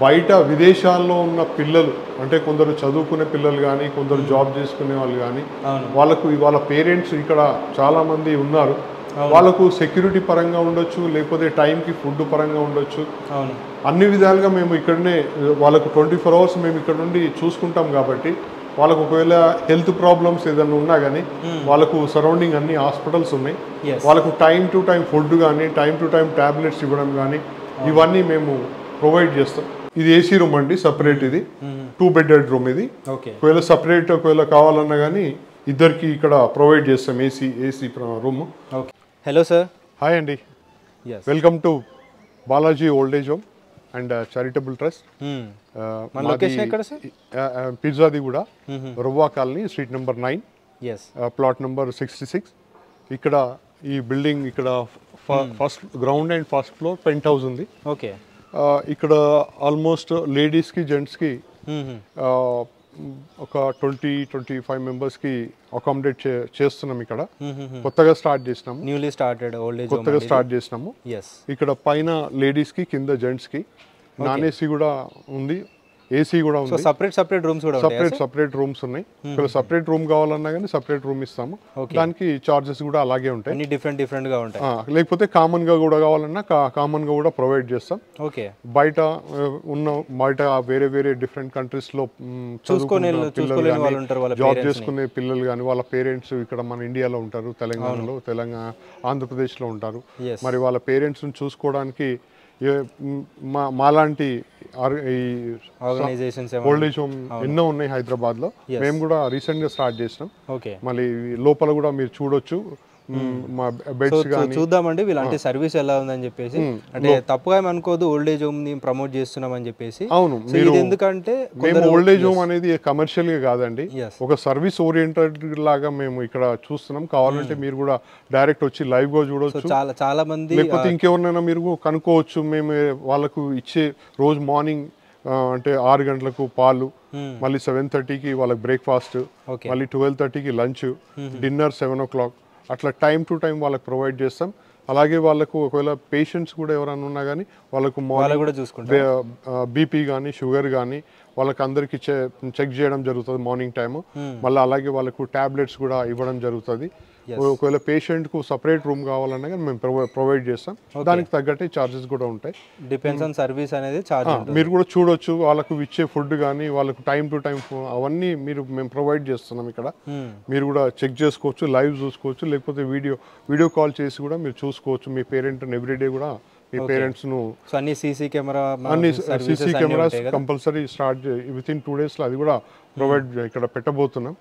బయట విదేశాల్లో ఉన్న పిల్లలు అంటే కొందరు చదువుకునే పిల్లలు కానీ కొందరు జాబ్ చేసుకునే వాళ్ళు కానీ వాళ్ళకు వాళ్ళ పేరెంట్స్ ఇక్కడ చాలామంది ఉన్నారు. వాళ్ళకు సెక్యూరిటీ పరంగా ఉండొచ్చు, లేకపోతే టైంకి ఫుడ్ పరంగా ఉండొచ్చు. అన్ని విధాలుగా మేము ఇక్కడనే వాళ్ళకు 24 hours మేము ఇక్కడ నుండి చూసుకుంటాం కాబట్టి వాళ్ళకు ఒకవేళ హెల్త్ ప్రాబ్లమ్స్ ఏదైనా ఉన్నా కానీ వాళ్ళకు సరౌండింగ్ అన్ని హాస్పిటల్స్ ఉన్నాయి. వాళ్ళకు టైం టు టైం ఫుడ్ కానీ టైం టు టైం టాబ్లెట్స్ ఇవ్వడం కానీ ఇవన్నీ మేము ప్రొవైడ్ చేస్తాం. ఇది ఏసీ రూమ్ అండి, సపరేట్. ఇది 2 bedded రూమ్. ఇది ఒకవేళ సపరేట్ ఒకవేళ కావాలన్నా కానీ ఇద్దరికి ఇక్కడ ప్రొవైడ్ చేస్తాం AC room. Hello sir. Hi అండి, welcome to Balaji old age home and charitable trust. పిజ్జాది కూడా రొవ్వా colony, street number 9, plot number 66. ఇక్కడ ఈ బిల్డింగ్ ఇక్కడ first ground and first floor penthouse ఉంది. ఇక్కడ ఆల్మోస్ట్ లేడీస్కి జెంట్స్కి ఒక 20-25 మెంబర్స్కి అకామిడేట్ చేస్తున్నాం. ఇక్కడ కొత్తగా స్టార్ట్ చేసినాము, కొత్తగా స్టార్ట్ చేసినాము. ఇక్కడ పైన లేడీస్కి, కింద జెంట్స్కి నాన్ ఏసీ కూడా ఉంది, ఏసీ కూడా ఉంది. సపరేట్ రూమ్స్ ఉన్నాయి. ఇక్కడ సపరేట్ రూమ్ కావాలన్నా కానీ సపరేట్ రూమ్ ఇస్తాము. దానికి చార్జెస్ కూడా అలాగే ఉంటాయి, డిఫరెంట్ గా ఉంటాయి. లేకపోతే కామన్ గా కూడా కావాలన్నా కామన్ గా కూడా ప్రొవైడ్ చేస్తాం. బయట వేరే డిఫరెంట్ కంట్రీస్ లో జాబ్ చేసుకునే పిల్లలు కానీ వాళ్ళ పేరెంట్స్ ఇక్కడ మన ఇండియాలో ఉంటారు, ఆంధ్రప్రదేశ్ లో ఉంటారు. మరి వాళ్ళ పేరెంట్స్ ని చూసుకోవడానికి మాలాంటి ఓల్డ్ ఏజ్ హోమ్ ఎన్నో ఉన్నాయి హైదరాబాద్ లో. మేము కూడా రీసెంట్ గా స్టార్ట్ చేసినాం. మళ్ళీ లోపల కూడా మీరు చూడొచ్చు. చూద్దామండి వీళ్ళంటే సర్వీస్ ఎలా ఉందని చెప్పేసి. అంటే తప్పుగా ఏమనుకోదు, ఓల్డ్ ఏజ్ హోమ్ ని ప్రమోట్ చేస్తున్నాం అని చెప్పేసి. అవును, ఎందుకంటే మేము ఓల్డ్ ఏజ్ హోమ్ అనేది కమర్షియల్ గా కాదండి, ఒక సర్వీస్ ఓరియంటెడ్ లాగా మేము ఇక్కడ చూస్తున్నాం. కావాలంటే మీరు కూడా డైరెక్ట్ వచ్చి లైవ్ గా చూడొచ్చు. చాలా మంది లేకపోతే ఇంకెవరినైనా మీరు కనుక్కోవచ్చు. మేము వాళ్ళకు ఇచ్చే రోజు మార్నింగ్ అంటే 6 గంటలకు పాలు, మళ్ళీ 7:30కి వాళ్ళకి బ్రేక్ఫాస్ట్, మళ్ళీ 12:30కి లంచ్, డిన్నర్ 7 o'clock, అట్లా టైం టు టైం వాళ్ళకి ప్రొవైడ్ చేస్తాం. అలాగే వాళ్ళకు ఒకవేళ పేషెంట్స్ కూడా ఎవరైనా ఉన్నా కానీ వాళ్ళకు బీపీ కానీ షుగర్ కానీ వాళ్ళకి అందరికి చెక్ చేయడం జరుగుతుంది మార్నింగ్ టైము. మళ్ళీ అలాగే వాళ్ళకు టాబ్లెట్స్ కూడా ఇవ్వడం జరుగుతుంది. ఒకవేళ పేషెంట్ కు సపరేట్ రూమ్ కావాలన్నా కానీ మేము ప్రొవైడ్ చేస్తాం. దానికి తగ్గట్టే చార్జెస్ కూడా ఉంటాయి. డిపెండ్స్ ఆన్ సర్వీస్ అనేది చార్జ్. మీరు కూడా చూడొచ్చు, వాళ్ళకు ఇచ్చే ఫుడ్ కానీ వాళ్ళకు టైం టు టైం అవన్నీ మేము ప్రొవైడ్ చేస్తున్నాం. ఇక్కడ మీరు కూడా చెక్ చేసుకోవచ్చు, లైవ్ చూసుకోవచ్చు, లేకపోతే వీడియో కాల్ చేసి కూడా మీరు చూసుకోవచ్చు. మీ పేరెంట్ ఎవ్రీడే కూడా మీ పేరెంట్స్ ను అన్ని CC cameras compulsory start with in 2 days లో అది కూడా ప్రొవైడ్ ఇక్కడ పెట్టబోతున్నాం.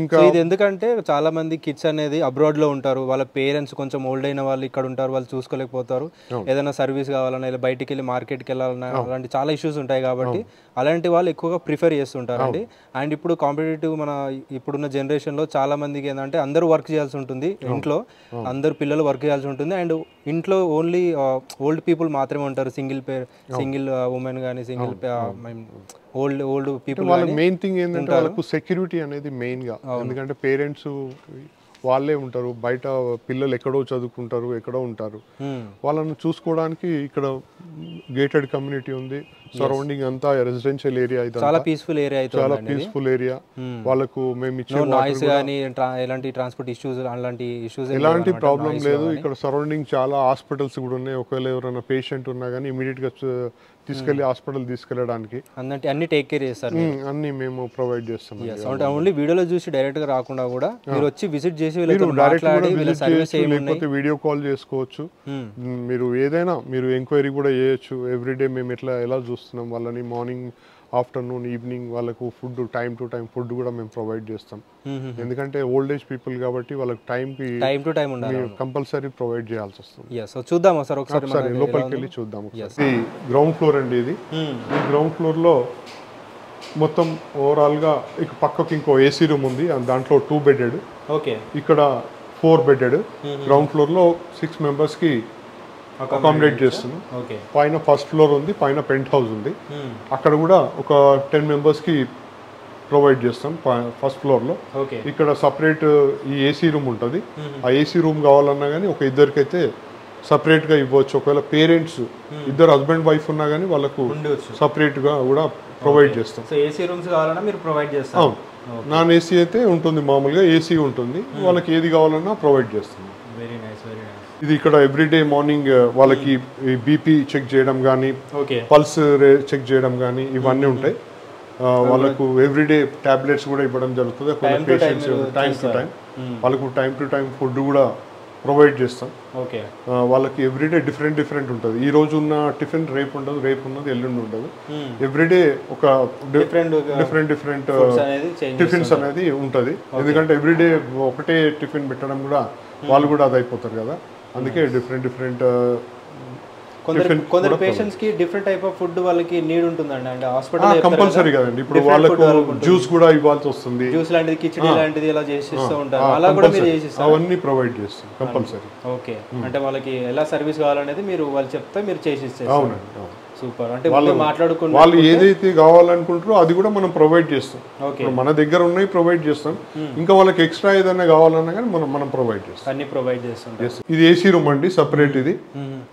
ఇంకా ఇది ఎందుకంటే చాలా మంది కిడ్స్ అనేది అబ్రాడ్ లో ఉంటారు, వాళ్ళ పేరెంట్స్ కొంచెం ఓల్డ్ అయిన వాళ్ళు ఇక్కడ ఉంటారు, వాళ్ళు చూసుకోలేకపోతారు. ఏదైనా సర్వీస్ కావాలన్నా ఇలా బయటికి వెళ్ళి మార్కెట్కి వెళ్ళాలన్నా అలాంటి చాలా ఇష్యూస్ ఉంటాయి కాబట్టి అలాంటి వాళ్ళు ఎక్కువగా ప్రిఫర్ చేస్తుంటారండి. అండ్ ఇప్పుడు కాంపిటేటివ్ మన ఇప్పుడున్న జనరేషన్ లో చాలా మందికి ఏంటంటే అందరూ వర్క్ చేయాల్సి ఉంటుంది ఇంట్లో, అందరు పిల్లలు వర్క్ చేయాల్సి ఉంటుంది. అండ్ ఇంట్లో ఓన్లీ ఓల్డ్ పీపుల్ మాత్రమే ఉంటారు, సింగిల్ ఉమెన్ కానీ సింగిల్ ఓల్డ్ పీపుల్. వాళ్ళ మెయిన్ థింగ్ ఏంటంటే వాళ్ళకు సెక్యూరిటీ అనేది మెయిన్ గా. ఎందుకంటే పేరెంట్స్ వాళ్ళే ఉంటారు, బయట పిల్లలు ఎక్కడో చదువుకుంటారు, ఎక్కడో ఉంటారు. వాళ్ళను చూసుకోవడానికి ఇక్కడ గేటెడ్ కమ్యూనిటీ ఉంది, సరౌండింగ్ అంతా రెసిడెన్షియల్ ఏరియా, చాలా పీస్ఫుల్ ఏరియా. వాళ్ళకు మేము ఇచ్చే నాయిస్ గానీ ఎలాంటి ట్రాన్స్పోర్ట్ ఇష్యూస్ ఎలాంటి ప్రాబ్లం లేదు. ఇక్కడ సరౌండింగ్ చాలా హాస్పిటల్స్ కూడా ఉన్నాయి. ఒకవేళ ఎవరైనా పేషెంట్ ఉన్నా కానీ ఇమీడియట్ గా తీసుకెళ్లి హాస్పిటల్ తీసుకెళ్ళడానికి అన్ని టేక్ కేర్ చేస్తారు, అన్ని మేము ప్రొవైడ్ చేస్తాం. ఓన్లీ వీడియోలో చూసి డైరెక్ట్ గా రాకుండా కూడా మీరు వచ్చి విజిట్ చేసి లేకపోతే వీడియో కాల్ చేసుకోవచ్చు. మీరు ఏదైనా మీరు ఎంక్వైరీ కూడా చేయొచ్చు. ఎవ్రీడే మేము ఎలా చూస్తున్నాం వాళ్ళని, మార్నింగ్, ఆఫ్టర్నూన్, ఈవినింగ్ వాళ్ళకు food time to time food కూడా మేము ప్రొవైడ్ చేస్తాం. ఎందుకంటే ఓల్డ్ ఏజ్ పీపుల్ కాబట్టి వాళ్ళకి time to time compulsory provide చేయాల్సి వస్తుంది. చూద్దాం సార్, ఒకసారి లోపలికి వెళ్ళి చూద్దాం. గ్రౌండ్ ఫ్లోర్ అండి ఇది. ఈ గ్రౌండ్ ఫ్లోర్ లో మొత్తం ఓవరాల్ గా ఇక పక్కకి ఇంకో ఏసీ రూమ్ ఉంది, దాంట్లో 2 bedded, ఇక్కడ 4 bedded. గ్రౌండ్ ఫ్లోర్ లో 6 members కి అకామిడేట్ చేస్తున్నాం. పైన ఫస్ట్ ఫ్లోర్ ఉంది, పైన పెంట్ హౌస్ ఉంది. అక్కడ కూడా ఒక 10 members కి ప్రొవైడ్ చేస్తాం ఫస్ట్ ఫ్లోర్ లో. ఇక్కడ సపరేట్ ఈ ఏసీ రూమ్ ఉంటుంది. ఆ ఏసీ రూమ్ కావాలన్నా కానీ ఒక ఇద్దరికైతే సపరేట్గా ఇవ్వచ్చు. ఒకవేళ పేరెంట్స్ ఇద్దరు హస్బెండ్ వైఫ్ ఉన్నా కానీ వాళ్ళకు సపరేట్గా కూడా ప్రొవైడ్ చేస్తాం. ఏసీ రూమ్స్ కావాలన్నా మీరు ప్రొవైడ్ చేస్తాం. నాన్ ఏసీ అయితే ఉంటుంది, మామూలుగా ఏసీ ఉంటుంది, వాళ్ళకి ఏది కావాలన్నా ప్రొవైడ్ చేస్తుంది. Very nice, very nice. ఇది ఇక్కడ ఎవ్రీడే మార్నింగ్ వాళ్ళకి బీపీ చెక్ చేయడం కానీ, పల్స్ చెక్ చేయడం కానీ ఇవన్నీ ఉంటాయి. వాళ్ళకు ఎవ్రీడే టాబ్లెట్స్ కూడా ఇవ్వడం జరుగుతుంది. పేషెంట్స్ టైం టు టైం వాళ్ళకు టైం టు టైం ఫుడ్ కూడా ప్రొవైడ్ చేస్తాం. ఓకే, వాళ్ళకి ఎవ్రీడే డిఫరెంట్ ఉంటుంది. ఈ రోజు ఉన్న టిఫిన్ రేపు ఉండదు, రేపు ఉన్నది ఎల్లుండి ఉండదు. ఎవ్రీడే ఒక డిఫరెంట్ టిఫిన్స్ అనేది ఉంటుంది. ఎందుకంటే ఎవ్రీడే ఒకటే టిఫిన్ పెట్టడం కూడా వాళ్ళు కూడా అది అయిపోతారు కదా, అందుకే డిఫరెంట్ కొందరు పేషెంట్స్ కి డిఫరెంట్ టైప్ ఆఫ్ ఫుడ్ వాళ్ళకి నీడ్ ఉంటుందండి. అంటే హాస్పిటల్ కంపల్సరీ కదండి. ఇప్పుడు వాళ్ళకు జ్యూస్ కూడా ఇవ్వాల్సి వస్తుంది, జ్యూస్ లాంటిది, కిచడీ లాంటిది ఇలా చేసిస్తూ ఉంటారు. అలా కూడా మీరు చేసిస్తారు? అవన్నీ ప్రొవైడ్ చేస్తాం కంపల్సరీ. ఓకే, అంటే వాళ్ళకి ఎలా సర్వీస్ కావాలనేది మీరు వాళ్ళు చెప్తే మీరు చేసిస్తారు. అవునండి, సూపర్. అంటే వాళ్ళు మాట్లాడుకుంటే వాళ్ళు ఏదైతే కావాలనుకుంటారో అది కూడా మనం ప్రొవైడ్ చేస్తాం. మన దగ్గర ఉన్నాయి ప్రొవైడ్ చేస్తాం. ఇంకా వాళ్ళకి ఎక్స్ట్రా ఏదైనా కావాలన్నా కానీ మనం ప్రొవైడ్ చేస్తాం, అన్ని ప్రొవైడ్ చేస్తాం. ఇది ఏసీ రూమ్ అండి, సపరేట్. ఇది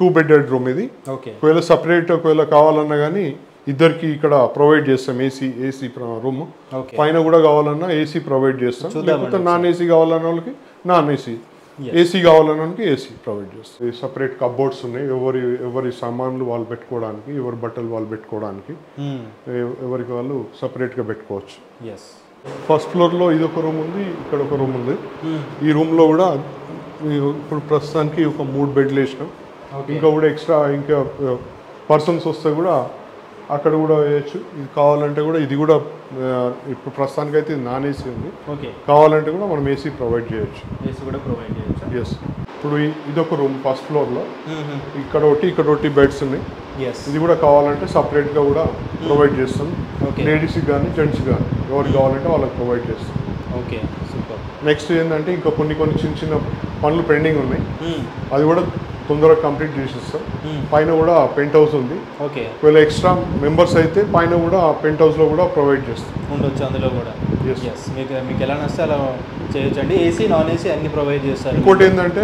2 బెడెడ్ రూమ్. ఇది ఒకవేళ సపరేట్ ఒకవేళ కావాలన్నా కానీ ఇద్దరికి ఇక్కడ ప్రొవైడ్ చేస్తాం. ఏసీ రూమ్ పైన కూడా కావాలన్నా ఏసీ ప్రొవైడ్ చేస్తాం. లేకపోతే నాన్ ఏసీ కావాలన్న వాళ్ళకి నాన్ ఏసీ, ఏసీ కావాలన్నానికి ఏసీ ప్రొవైడ్ చేస్తాం. సపరేట్ కబోర్డ్స్ ఉన్నాయి, ఎవరి సామాన్లు వాళ్ళు పెట్టుకోవడానికి, ఎవరి బట్టలు వాళ్ళు పెట్టుకోవడానికి, ఎవరికి వాళ్ళు సపరేట్గా పెట్టుకోవచ్చు. ఫస్ట్ ఫ్లోర్లో ఇది ఒక రూమ్ ఉంది, ఇక్కడ ఒక రూమ్ ఉంది. ఈ రూమ్లో కూడా ఇప్పుడు ప్రస్తుతానికి ఒక 3 బెడ్లు వేసినాం. ఇంకా కూడా ఎక్స్ట్రా ఇంకా పర్సన్స్ వస్తే కూడా అక్కడ కూడా వేయచ్చు. ఇది కావాలంటే కూడా ఇది కూడా ఇప్పుడు ప్రస్తుతానికి అయితే నాన్ ఏసీ ఉంది. కావాలంటే కూడా మనం ఏసీ ప్రొవైడ్ చేయొచ్చు. ఎస్. ఇప్పుడు ఇదొక రూమ్ ఫస్ట్ ఫ్లోర్లో, ఇక్కడ ఒకటి బెడ్స్ ఉన్నాయి. ఇది కూడా కావాలంటే సపరేట్గా కూడా ప్రొవైడ్ చేస్తాం. లేడీస్కి కానీ జెంట్స్కి కానీ ఎవరికి కావాలంటే వాళ్ళకి ప్రొవైడ్ చేస్తాం. Okay, super. నెక్స్ట్ ఏంటంటే ఇంకా కొన్ని చిన్న పనులు పెండింగ్ ఉన్నాయి, అది కూడా తొందరగా కంప్లీట్ చేసిస్తాం. పైన కూడా పెంట్ హౌస్ ఉంది. ఒకవేళ ఎక్స్ట్రా మెంబర్స్ అయితే పైన కూడా పెంట్ హౌస్లో కూడా ప్రొవైడ్ చేస్తాం, ఉండొచ్చు అందులో కూడా. మీకు ఎలా నచ్చితే అలా చేయొచ్చండి. ఏసీ నాన్ ఏసీ అన్ని ప్రొవైడ్ చేస్తారు. ఇంకోటి ఏంటంటే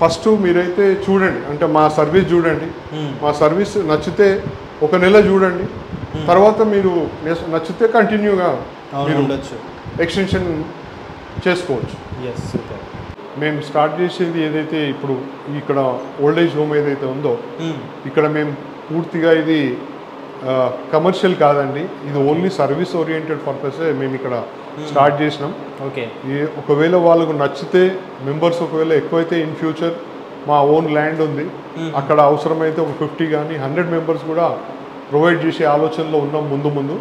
ఫస్ట్ మీరైతే చూడండి, అంటే మా సర్వీస్ చూడండి. మా సర్వీస్ నచ్చితే 1 నెల చూడండి, తర్వాత మీరు నచ్చితే కంటిన్యూగా మీరు ఉండొచ్చు, ఎక్స్టెన్షన్ చేసుకోవచ్చు. మేము స్టార్ట్ చేసేది ఏదైతే ఇప్పుడు ఇక్కడ ఓల్డేజ్ హోమ్ ఏదైతే ఉందో, ఇక్కడ మేము పూర్తిగా ఇది కమర్షియల్ కాదండి, ఇది ఓన్లీ సర్వీస్ ఓరియంటెడ్ పర్పసే మేము ఇక్కడ స్టార్ట్ చేసినాం. ఒకవేళ వాళ్ళకు నచ్చితే మెంబర్స్ ఒకవేళ ఎక్కువైతే ఇన్ ఫ్యూచర్ మా ఓన్ ల్యాండ్ ఉంది, అక్కడ అవసరమైతే ఒక 50 కానీ 100 మెంబర్స్ కూడా ప్రొవైడ్ చేసే ఆలోచనలో ఉన్నాం ముందు.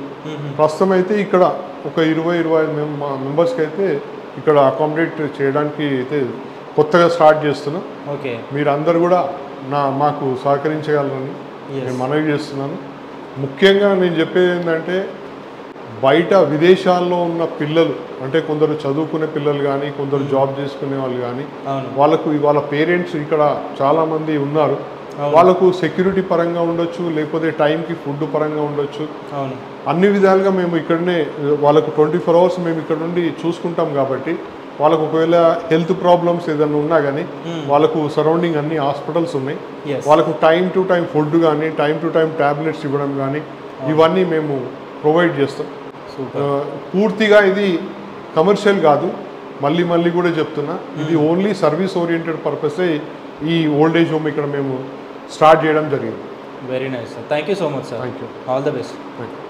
ప్రస్తుతం అయితే ఇక్కడ ఒక 20-25 మెంబర్స్కి అయితే ఇక్కడ అకామిడేట్ చేయడానికి అయితే కొత్తగా స్టార్ట్ చేస్తున్నాం. మీరందరూ కూడా మాకు సహకరించగలరని నేను మనవి చేస్తున్నాను. ముఖ్యంగా నేను చెప్పేది ఏంటంటే, బయట విదేశాల్లో ఉన్న పిల్లలు, అంటే కొందరు చదువుకునే పిల్లలు కానీ, కొందరు జాబ్ చేసుకునే వాళ్ళు కానీ, వాళ్ళ పేరెంట్స్ ఇక్కడ చాలామంది ఉన్నారు. వాళ్ళకు సెక్యూరిటీ పరంగా ఉండొచ్చు, లేకపోతే టైంకి ఫుడ్ పరంగా ఉండొచ్చు. అన్ని విధాలుగా మేము ఇక్కడనే వాళ్ళకు 24 అవర్స్ మేము ఇక్కడ నుండి చూసుకుంటాం. కాబట్టి వాళ్ళకు ఒకవేళ హెల్త్ ప్రాబ్లమ్స్ ఏదైనా ఉన్నా కానీ వాళ్ళకు సరౌండింగ్ అన్ని హాస్పిటల్స్ ఉన్నాయి. వాళ్ళకు టైం టు టైం ఫుడ్ కానీ, టైం టు టైం టాబ్లెట్స్ ఇవ్వడం కానీ ఇవన్నీ మేము ప్రొవైడ్ చేస్తాం. పూర్తిగా ఇది కమర్షియల్ కాదు, మళ్ళీ కూడా చెప్తున్నా, ఇది ఓన్లీ సర్వీస్ ఓరియంటెడ్ పర్పసే ఈ ఓల్డేజ్ హోమ్ ఇక్కడ మేము స్టార్ట్ చేయడం జరిగింది. Very nice sir, thank you so much sir. Thank you, all the best. Thank you.